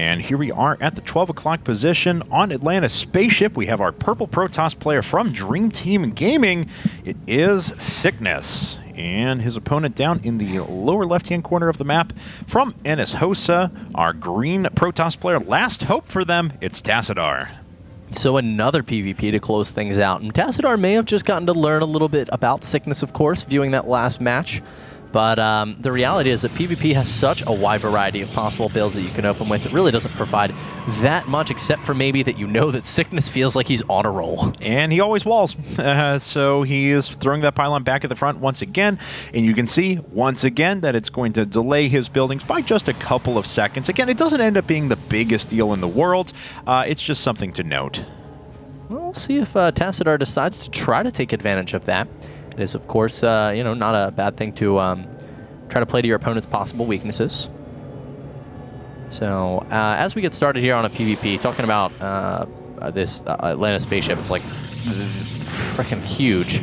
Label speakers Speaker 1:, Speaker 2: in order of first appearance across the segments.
Speaker 1: And here we are at the 12 o'clock position on Atlanta's spaceship. We have our purple Protoss player from Dream Team Gaming. It is Sickness. And his opponent down in the lower left-hand corner of the map from NSHO, our green Protoss player. Last hope for them, it's Tassadar.
Speaker 2: So another PvP to close things out. And Tassadar may have just gotten to learn a little bit about Sickness, of course, viewing that last match. But the reality is that PvP has such a wide variety of possible builds that you can open with. It really doesn't provide that much, except for maybe that you know that Sickness feels like he's on a roll.
Speaker 1: And he always walls. So he is throwing that pylon back at the front once again. And you can see, once again, that it's going to delay his buildings by just a couple of seconds. Again, it doesn't end up being the biggest deal in the world. It's just something to note.
Speaker 2: Well, we'll see if Tassadar decides to try to take advantage of that. It is, of course, you know, not a bad thing to try to play to your opponent's possible weaknesses. So, as we get started here on a PvP, talking about this Atlanta spaceship, it's like freaking huge.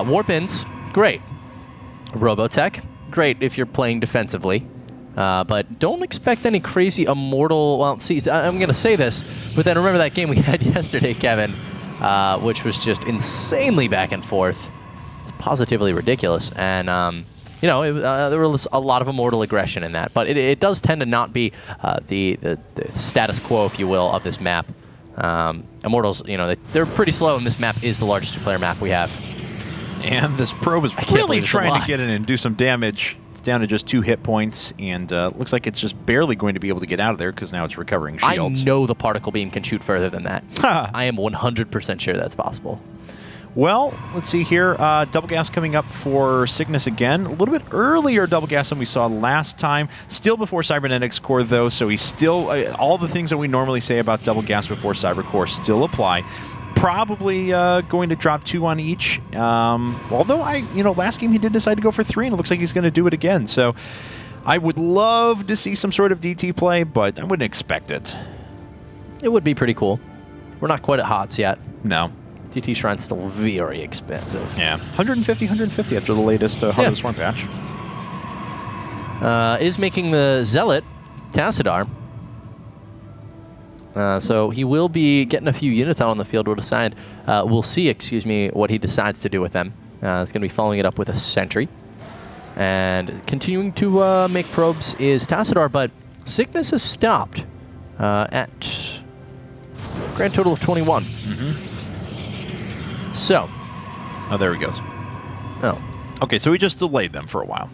Speaker 2: Warp-ins, great. Robotech, great if you're playing defensively. But don't expect any crazy immortal... Well, see, I'm going to say this, but then remember that game we had yesterday, Kevin, which was just insanely back and forth, positively ridiculous, and you know, there was a lot of immortal aggression in that, but it does tend to not be the status quo, if you will, of this map. Immortals, you know, they're pretty slow, and this map is the largest two-player map we have.
Speaker 1: And this probe is really trying to get in and do some damage. Down to just 2 hit points, and looks like it's just barely going to be able to get out of there because now it's recovering shields.
Speaker 2: I know the particle beam can shoot further than that. I am 100% sure that's possible.
Speaker 1: Well, let's see here. Double gas coming up for Sickness again. A little bit earlier double gas than we saw last time. Still before Cybernetics Core, though, so he's still... all the things that we normally say about double gas before Cyber Core still apply. Probably going to drop 2 on each. Although last game he did decide to go for 3, and it looks like he's going to do it again. So I would love to see some sort of DT play, but I wouldn't expect it.
Speaker 2: It would be pretty cool. We're not quite at HOTS yet.
Speaker 1: No.
Speaker 2: DT Shrine's still very expensive.
Speaker 1: Yeah, 150 after the latest Heart of the Swarm patch.
Speaker 2: Is making the Zealot Tassadar. So he will be getting a few units out on the field. We'll see, excuse me, what he decides to do with them. He's going to be following it up with a Sentry. And continuing to make probes is Tassadar, but Sickness has stopped at a grand total of 21. So.
Speaker 1: Oh, there he goes.
Speaker 2: Oh.
Speaker 1: Okay, so he just delayed them for a while.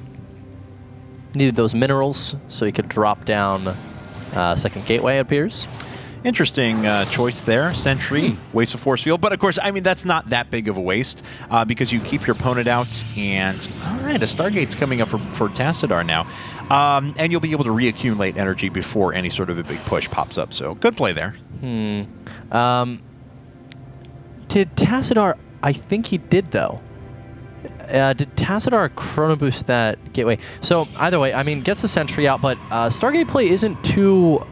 Speaker 2: Needed those minerals so he could drop down second gateway, it appears.
Speaker 1: Interesting choice there. Sentry, waste of force field. But, of course, I mean, that's not that big of a waste because you keep your opponent out. And, all right, a Stargate's coming up for Tassadar now. And you'll be able to reaccumulate energy before any sort of a big push pops up. So, good play there.
Speaker 2: Did Tassadar... I think he did, though. Did Tassadar chrono boost that gateway? So, either way, I mean, gets the Sentry out, but Stargate play isn't too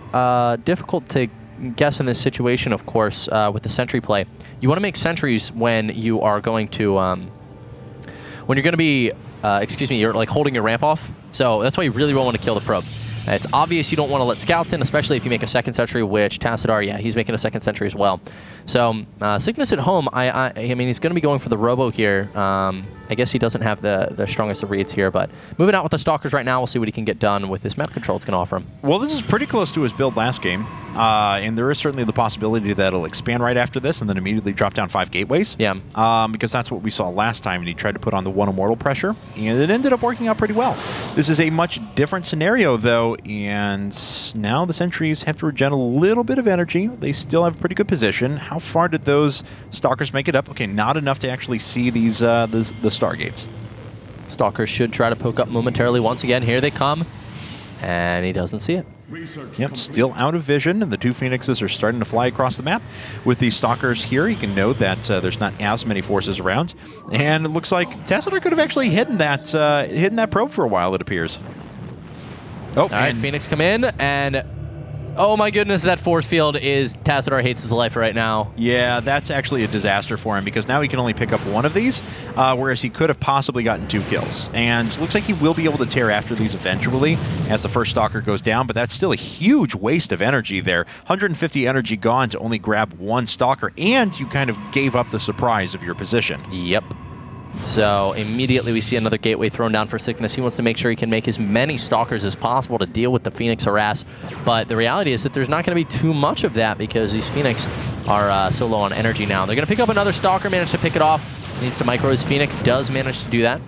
Speaker 2: difficult to guess in this situation, of course, with the Sentry play. You want to make sentries when you are going to... when you're going to be... excuse me, you're like holding your ramp off. So, that's why you really won't want to kill the probe. It's obvious you don't want to let scouts in, especially if you make a second sentry, which Tassadar, yeah, he's making a second sentry as well. So, Sickness at home, I mean, he's going to be going for the Robo here. I guess he doesn't have the strongest of reads here, but moving out with the Stalkers right now, we'll see what he can get done with this map control it's going to offer him.
Speaker 1: Well, this is pretty close to his build last game, and there is certainly the possibility that it'll expand right after this and then immediately drop down 5 gateways.
Speaker 2: Yeah.
Speaker 1: Because that's what we saw last time, and he tried to put on the 1 immortal pressure, and it ended up working out pretty well. This is a much different scenario, though, and now the sentries have to regen a little bit of energy. They still have a pretty good position. How far did those Stalkers make it up? Okay, not enough to actually see these the Stargates.
Speaker 2: Stalkers should try to poke up momentarily once again. Here they come, and he doesn't see it.
Speaker 1: Yep, still out of vision, and the 2 Phoenixes are starting to fly across the map. With these Stalkers here, you can note that there's not as many forces around, and it looks like Tassadar could have actually hidden that probe for a while, it appears. Oh,
Speaker 2: all right, Phoenix come in, and Oh my goodness, that force field is... Tassadar hates his life right now.
Speaker 1: Yeah, that's actually a disaster for him because now he can only pick up one of these, whereas he could have possibly gotten 2 kills. And looks like he will be able to tear after these eventually as the first Stalker goes down, but that's still a huge waste of energy there. 150 energy gone to only grab 1 Stalker, and you kind of gave up the surprise of your position.
Speaker 2: Yep. So immediately we see another gateway thrown down for Sickness. He wants to make sure he can make as many Stalkers as possible to deal with the Phoenix harass. But the reality is that there's not going to be too much of that because these Phoenix are so low on energy now. They're going to pick up another Stalker, manage to pick it off. Needs to micro his Phoenix, does manage to do that.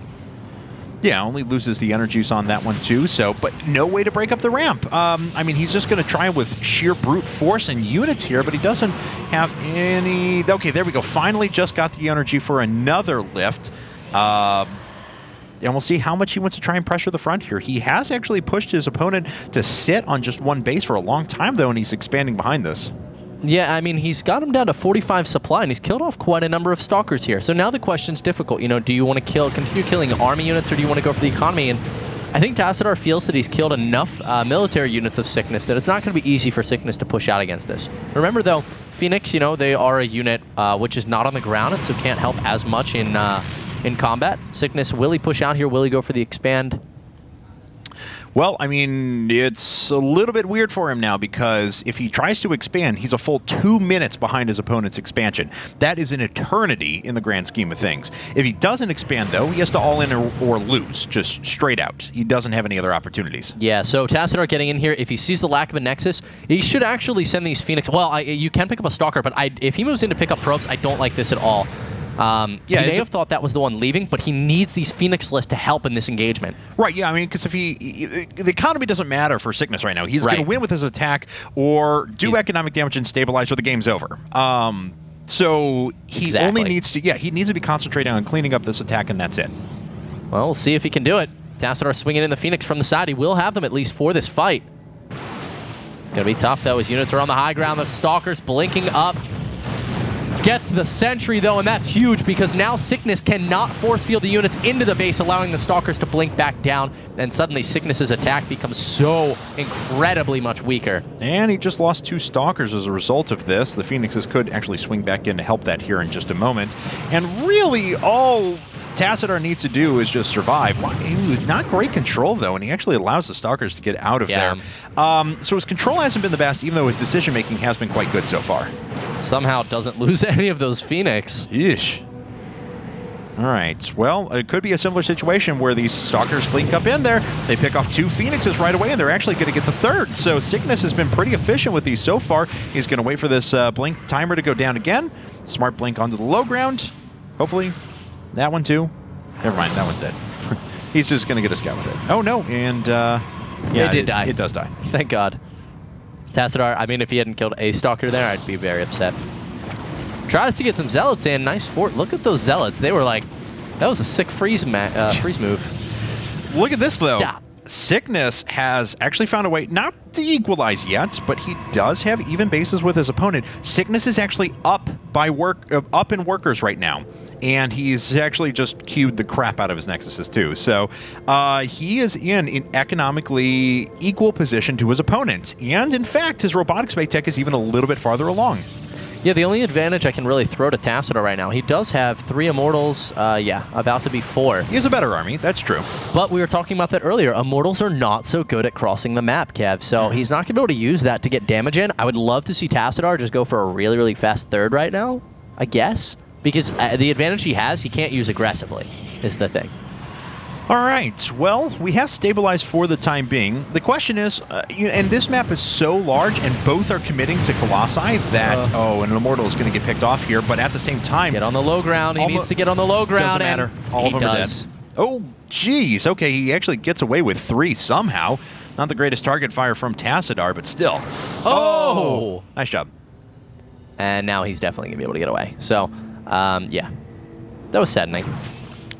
Speaker 1: Yeah, only loses the energies on that one too, so, but no way to break up the ramp. I mean, he's just going to try with sheer brute force and units here, but he doesn't have any... Okay, there we go. Finally just got the energy for another lift. And we'll see how much he wants to try and pressure the front here. He has actually pushed his opponent to sit on just 1 base for a long time, though, and he's expanding behind this.
Speaker 2: Yeah, I mean, he's got him down to 45 supply, and he's killed off quite a number of Stalkers here. So now the question's difficult. You know, do you want to continue killing army units, or do you want to go for the economy? And I think Tassadar feels that he's killed enough military units of Sickness that it's not going to be easy for Sickness to push out against this. Remember, though, Phoenix, you know, they are a unit which is not on the ground, and so can't help as much in combat. Sickness, will he push out here? Will he go for the expand?
Speaker 1: Well, I mean, it's a little bit weird for him now because if he tries to expand, he's a full 2 minutes behind his opponent's expansion. That is an eternity in the grand scheme of things. If he doesn't expand, though, he has to all in or lose, just straight out. He doesn't have any other opportunities.
Speaker 2: Yeah, so Tassadar getting in here, if he sees the lack of a Nexus, he should actually send these Phoenix... Well, you can pick up a Stalker, but if he moves in to pick up probes, I don't like this at all. He may have thought that was the one leaving, but he needs these Phoenix lists to help in this engagement.
Speaker 1: Right, yeah, I mean, because if the economy doesn't matter for Sickness right now. He's going to win with his attack or do economic damage and stabilize, or the game's over. So he only needs to, he needs to be concentrating on cleaning up this attack, and that's it.
Speaker 2: Well, we'll see if he can do it. Tassadar swinging in the Phoenix from the side. He will have them at least for this fight. It's going to be tough, though. His units are on the high ground. The Stalkers blinking up. Gets the sentry, though, and that's huge because now Sickness cannot force field the units into the base, allowing the Stalkers to blink back down, and suddenly Sickness's attack becomes so incredibly much weaker. And
Speaker 1: he just lost 2 Stalkers as a result of this. The Phoenixes could actually swing back in to help that here in just a moment. And really, all Tassadar needs to do is just survive. Not great control, though, and he actually allows the Stalkers to get out of there. So his control hasn't been the best, even though his decision-making has been quite good so far.
Speaker 2: Somehow doesn't lose any of those Phoenix.
Speaker 1: Yeesh. All right. Well, it could be a similar situation where these Stalkers blink up in there. They pick off 2 Phoenixes right away, and they're actually going to get the 3rd. So Sickness has been pretty efficient with these so far. He's going to wait for this blink timer to go down again. Smart blink onto the low ground. Hopefully, that one too. Never mind, that one's dead. He's just going to get a scout with it. Oh, no, and yeah,
Speaker 2: it did die.
Speaker 1: It does die.
Speaker 2: Thank God. Tassadar, I mean, if he hadn't killed a Stalker there, I'd be very upset. Tries to get some Zealots in. Nice fort. Look at those Zealots. They were like, that was a sick freeze move.
Speaker 1: Look at this, though.
Speaker 2: Stop.
Speaker 1: Sickness has actually found a way, not to equalize yet, but he does have even bases with his opponent. Sickness is actually up in workers right now. And he's actually just queued the crap out of his Nexuses, too. So he is in an economically equal position to his opponent. And, in fact, his robotics bay tech is even a little bit farther along.
Speaker 2: Yeah, the only advantage I can really throw to Tassadar right now, he does have 3 Immortals, about to be 4.
Speaker 1: He has a better army, that's true.
Speaker 2: But we were talking about that earlier. Immortals are not so good at crossing the map, Kev. So he's not going to be able to use that to get damage in. I would love to see Tassadar just go for a really, really fast 3rd right now, I guess. Because the advantage he has, he can't use aggressively, is the thing.
Speaker 1: All right. Well, we have stabilized for the time being. The question is, and this map is so large, and both are committing to Colossi that, an Immortal is going to get picked off here, but at the same time...
Speaker 2: Get on the low ground. He needs to get on the low ground.
Speaker 1: Doesn't matter. All of them are dead. Oh, geez. Okay, he actually gets away with 3 somehow. Not the greatest target fire from Tassadar, but still. Oh! Nice job.
Speaker 2: And now he's definitely going to be able to get away. So... yeah, that was saddening.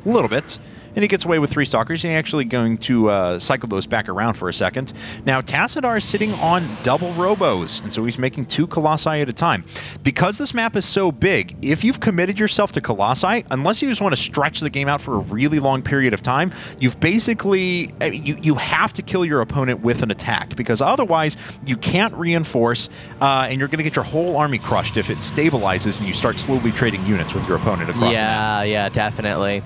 Speaker 1: A little bit. and he gets away with 3 Stalkers. He's actually going to cycle those back around for a second. Now, Tassadar is sitting on double Robos, and so he's making 2 Colossi at a time. Because this map is so big, if you've committed yourself to Colossi, unless you just want to stretch the game out for a really long period of time, you've basically, you have to kill your opponent with an attack, because otherwise you can't reinforce, and you're going to get your whole army crushed if it stabilizes and you start slowly trading units with your opponent across the map.
Speaker 2: Yeah, definitely.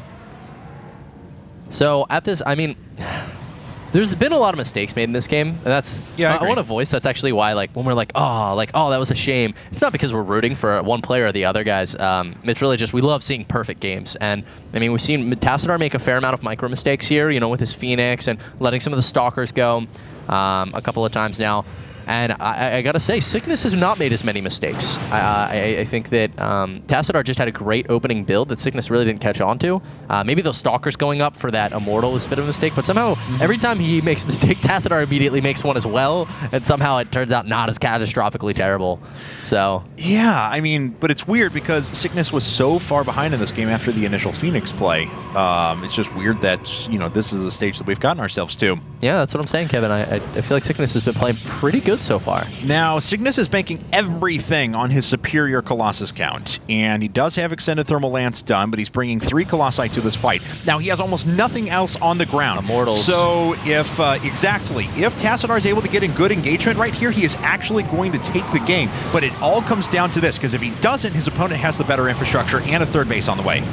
Speaker 2: So at this, I mean, there's been a lot of mistakes made in this game, and that's,
Speaker 1: yeah,
Speaker 2: I want to voice, that's actually why, like, when we're like, oh, that was a shame, it's not because we're rooting for one player or the other, guys. It's really just, we love seeing perfect games, and, I mean, we've seen Tassadar make a fair amount of micro mistakes here, you know, with his Phoenix and letting some of the Stalkers go a couple of times now. And I gotta say, Sickness has not made as many mistakes. I think that Tassadar just had a great opening build that Sickness really didn't catch on to. Maybe those Stalkers going up for that Immortal was a bit of a mistake, but somehow every time he makes a mistake, Tassadar immediately makes one as well, and somehow it turns out not as catastrophically terrible. So
Speaker 1: yeah, I mean, but it's weird because Sickness was so far behind in this game after the initial Phoenix play. It's just weird that, you know, this is the stage that we've gotten ourselves to.
Speaker 2: Yeah, that's what I'm saying, Kevin. I feel like Sickness has been playing pretty good so far.
Speaker 1: Now, Cygnus is banking everything on his superior Colossus count, and he does have Extended Thermal Lance done, but he's bringing 3 Colossi to this fight. Now, he has almost nothing else on the ground.
Speaker 2: Immortals.
Speaker 1: So, if Tassadar is able to get in good engagement right here, he is actually going to take the game. But it all comes down to this, because if he doesn't, his opponent has the better infrastructure and a 3rd base on the way.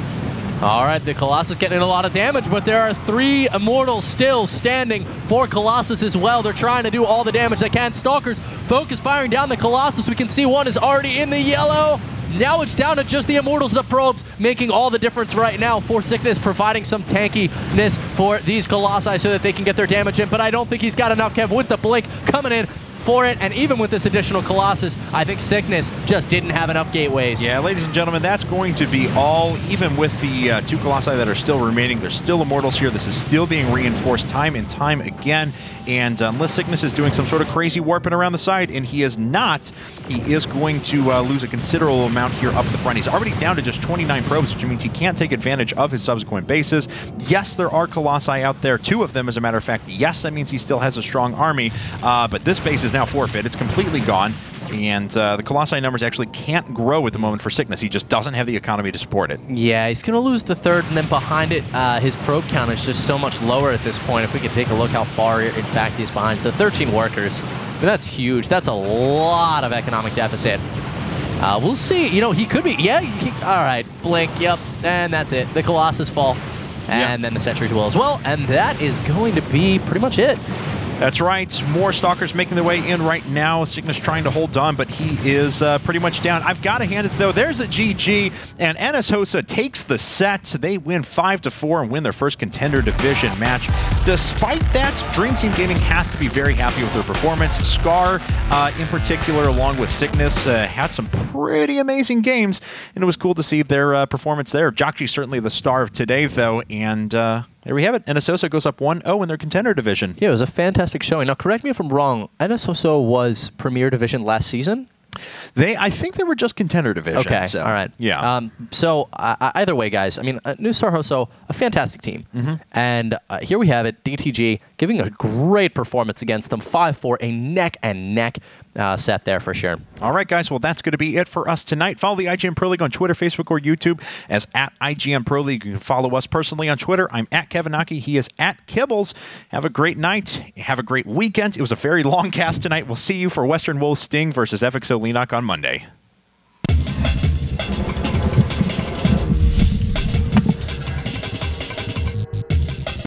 Speaker 2: All right, the Colossus getting in a lot of damage, but there are 3 Immortals still standing for Colossus as well. They're trying to do all the damage they can. Stalkers focus firing down the Colossus. We can see one is already in the yellow. Now it's down to just the Immortals, the probes, making all the difference right now for Sickness, providing some tankiness for these Colossi so that they can get their damage in. But I don't think he's got enough, Kev, with the Blink coming in for it, and even with this additional Colossus, I think Sickness just didn't have enough gateways.
Speaker 1: Yeah, ladies and gentlemen, that's going to be all. Even with the 2 Colossi that are still remaining, there's still Immortals here. This is still being reinforced time and time again, and unless Sickness is doing some sort of crazy warping around the side, and he is not, he is going to lose a considerable amount here up the front. He's already down to just 29 probes, which means he can't take advantage of his subsequent bases. Yes, there are Colossi out there, 2 of them as a matter of fact. Yes, that means he still has a strong army, but this base is now forfeit. It's completely gone, and the Colossi numbers actually can't grow at the moment for Sickness. He just doesn't have the economy to support it. Yeah,
Speaker 2: he's going to lose the 3rd, and then behind it, his probe count is just so much lower at this point. If we could take a look how far, in fact, he's behind. So 13 workers. But that's huge. That's a lot of economic deficit. We'll see. You know, he could be. Yeah, all right. Blink. Yep. And that's it. The Colossus fall. And then the Sentries will as well. And that is going to be pretty much it.
Speaker 1: That's right. More Stalkers making their way in right now. Sickness trying to hold on, but he is pretty much down. I've got to hand it, though. There's a GG, and NSHO takes the set. They win 5-4 and win their first Contender Division match. Despite that, Dream Team Gaming has to be very happy with their performance. Scar, in particular, along with Sickness, had some pretty amazing games, and it was cool to see their performance there. Jockey's certainly the star of today, though, and there we have it. NSHO goes up 1-0 in their Contender Division.
Speaker 2: Yeah, it was a fantastic showing. Now, correct me if I'm wrong. NSHO was Premier Division last season?
Speaker 1: I think they were just Contender Division.
Speaker 2: Okay,
Speaker 1: so,
Speaker 2: all right.
Speaker 1: Yeah.
Speaker 2: So either way, guys, I mean, New Star Hoso, a fantastic team. And here we have it, DTG giving a great performance against them. 5-4, a neck-and-neck set there for sure.
Speaker 1: All right, guys. Well, that's going to be it for us tonight. Follow the IGN Pro League on Twitter, Facebook, or YouTube as @IGNProLeague. You can follow us personally on Twitter. I'm @KevinAki. He is @Kibbles. Have a great night. Have a great weekend. It was a very long cast tonight. We'll see you for Western Wolves Sting versus FXO Leanock on Monday.